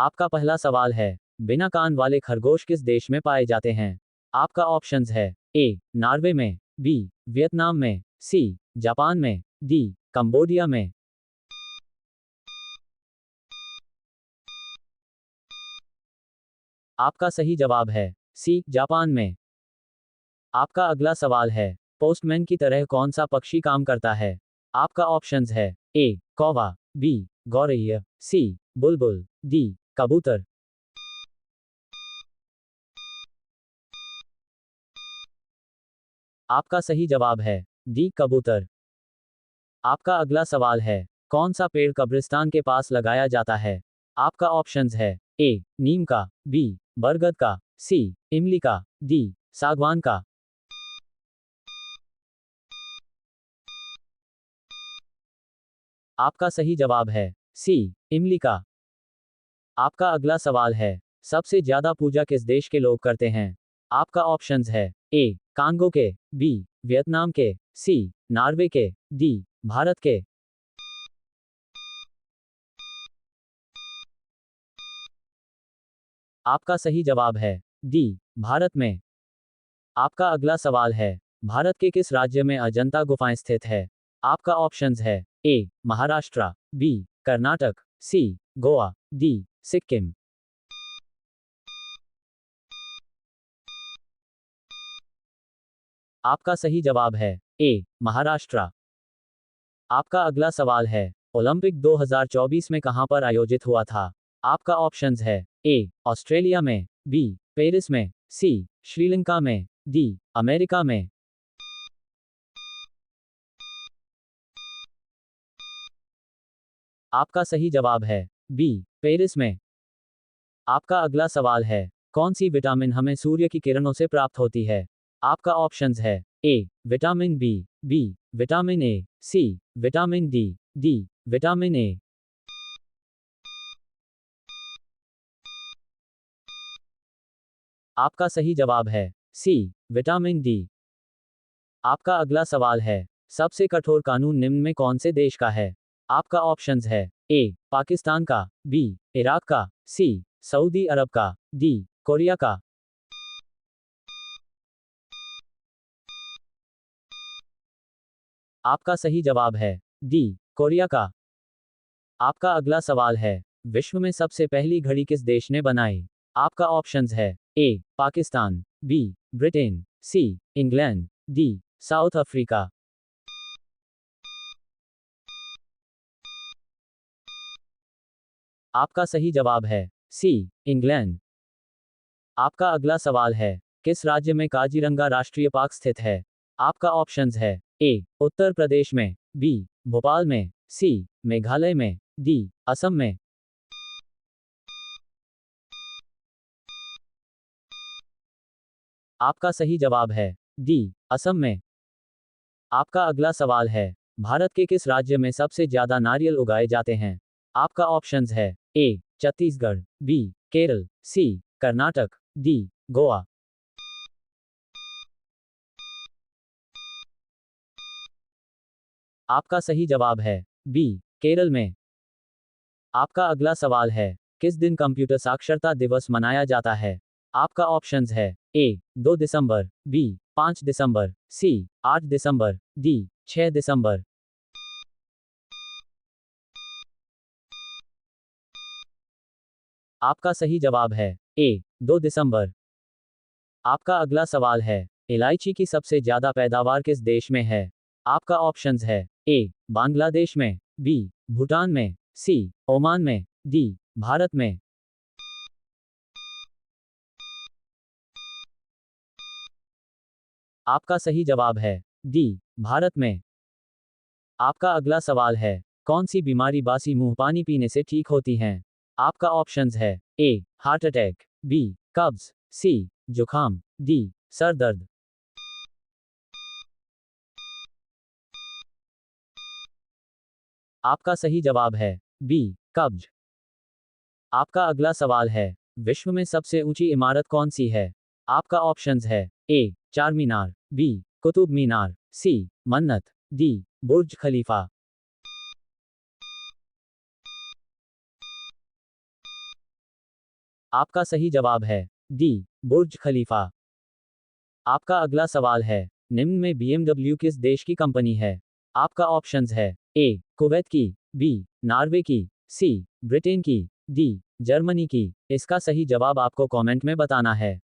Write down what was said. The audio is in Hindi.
आपका पहला सवाल है, बिना कान वाले खरगोश किस देश में पाए जाते हैं? आपका ऑप्शंस है ए नॉर्वे में, बी वियतनाम में, सी जापान में, डी कंबोडिया में। आपका सही जवाब है सी जापान में। आपका अगला सवाल है, पोस्टमैन की तरह कौन सा पक्षी काम करता है? आपका ऑप्शंस है ए कौवा, बी गौरैया, सी बुलबुल, डी कबूतर। आपका सही जवाब है डी कबूतर। आपका अगला सवाल है, कौन सा पेड़ कब्रिस्तान के पास लगाया जाता है? आपका ऑप्शंस है ए नीम का, बी बरगद का, सी इमली का, डी सागवान का। आपका सही जवाब है सी इमली का। आपका अगला सवाल है, सबसे ज्यादा पूजा किस देश के लोग करते हैं? आपका ऑप्शंस है ए कांगो के, बी वियतनाम के, सी नॉर्वे के, डी भारत के। आपका सही जवाब है डी भारत में। आपका अगला सवाल है, भारत के किस राज्य में अजंता गुफाएं स्थित है? आपका ऑप्शंस है ए महाराष्ट्र, बी कर्नाटक, सी गोवा, डी सिक्किम। आपका सही जवाब है ए महाराष्ट्र। आपका अगला सवाल है, ओलंपिक 2024 में कहां पर आयोजित हुआ था? आपका ऑप्शंस है ए ऑस्ट्रेलिया में, बी पेरिस में, सी श्रीलंका में, डी अमेरिका में। आपका सही जवाब है बी पेरिस में। आपका अगला सवाल है, कौन सी विटामिन हमें सूर्य की किरणों से प्राप्त होती है? आपका ऑप्शंस है A vitamin B, B vitamin A, C vitamin D, D vitamin A. आपका सही जवाब है सी विटामिन डी। आपका अगला सवाल है, सबसे कठोर कानून निम्न में कौन से देश का है? आपका ऑप्शंस है ए पाकिस्तान का, बी इराक का, सी सऊदी अरब का, डी कोरिया का। आपका सही जवाब है डी कोरिया का। आपका अगला सवाल है, विश्व में सबसे पहली घड़ी किस देश ने बनाई? आपका ऑप्शंस है A Pakistan, B Britain, C England, D South Africa. आपका सही जवाब है सी इंग्लैंड। आपका अगला सवाल है, किस राज्य में काजीरंगा राष्ट्रीय पार्क स्थित है? आपका ऑप्शंस है ए उत्तर प्रदेश में, बी भोपाल में, सी मेघालय में, डी असम में। आपका सही जवाब है डी असम में। आपका अगला सवाल है, भारत के किस राज्य में सबसे ज्यादा नारियल उगाए जाते हैं? आपका ऑप्शंस है ए छत्तीसगढ़, बी केरल, सी कर्नाटक, डी गोवा। आपका सही जवाब है बी केरल में। आपका अगला सवाल है, किस दिन कंप्यूटर साक्षरता दिवस मनाया जाता है? आपका ऑप्शंस है ए 2 दिसंबर, बी 5 दिसंबर, सी 8 दिसंबर, डी 6 दिसंबर। आपका सही जवाब है ए 2 दिसंबर। आपका अगला सवाल है, इलायची की सबसे ज्यादा पैदावार किस देश में है? आपका ऑप्शंस है ए बांग्लादेश में, बी भूटान में, सी ओमान में, डी भारत में। आपका सही जवाब है डी भारत में। आपका अगला सवाल है, कौन सी बीमारी बासी मुंह पानी पीने से ठीक होती है? आपका ऑप्शंस है ए हार्ट अटैक, बी कब्ज, सी जुखाम, डी सर दर्द। आपका सही जवाब है बी कब्ज। आपका अगला सवाल है, विश्व में सबसे ऊंची इमारत कौन सी है? आपका ऑप्शंस है ए चार मीनार, बी कुतुब मीनार, सी मन्नत, डी बुर्ज खलीफा। आपका सही जवाब है डी, बुर्ज खलीफा। आपका अगला सवाल है, निम्न में BMW किस देश की कंपनी है? आपका ऑप्शंस है ए, कुवैत की, बी, नॉर्वे की, सी, ब्रिटेन की, डी, जर्मनी की। इसका सही जवाब आपको कमेंट में बताना है।